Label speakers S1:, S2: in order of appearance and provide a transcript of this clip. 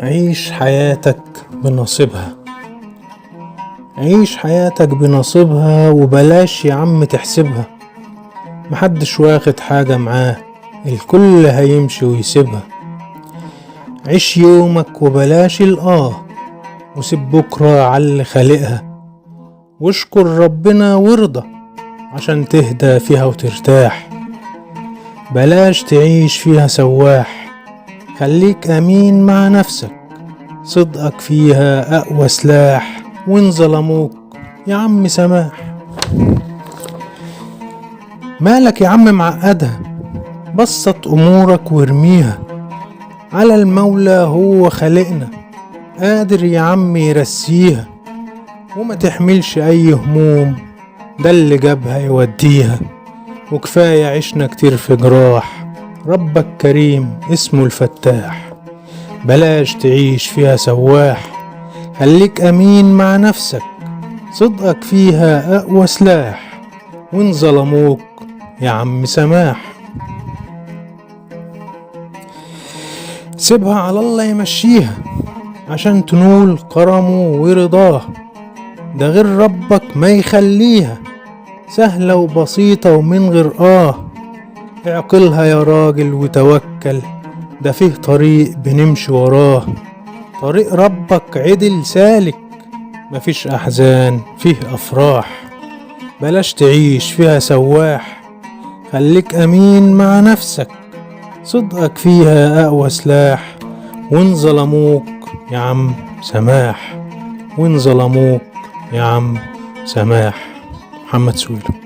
S1: عيش حياتك بنصيبها. عيش حياتك بنصيبها وبلاش يا عم تحسبها. محدش واخد حاجة معاه، الكل هيمشي ويسيبها. عيش يومك وبلاش وسيب بكرة عاللي خالقها، واشكر ربنا وارضى عشان تهدى فيها وترتاح. بلاش تعيش فيها سواح، خليك امين مع نفسك، صدقك فيها اقوى سلاح. وان ظلموك يا عم سماح. مالك يا عم معقدها، بسط امورك وارميها على المولى، هو خلقنا قادر يا عم يرسيها. وما تحملش اي هموم، ده اللي جابها يوديها. وكفاية عشنا كتير في جراح، ربك كريم اسمه الفتاح. بلاش تعيش فيها سواح، خليك امين مع نفسك، صدقك فيها اقوى سلاح. وان ظلموك يا عم سماح. سيبها على الله يمشيها عشان تنول كرمه ورضاه، ده غير ربك ما يخليها سهلة وبسيطة ومن غير اعقلها يا راجل وتوكل، ده فيه طريق بنمشي وراه. طريق ربك عدل سالك، مفيش احزان فيه افراح. بلاش تعيش فيها سواح، خليك امين مع نفسك، صدقك فيها اقوى سلاح. وان ظلموك يا عم سماح، وان ظلموك يا عم سماح. محمد سويلم.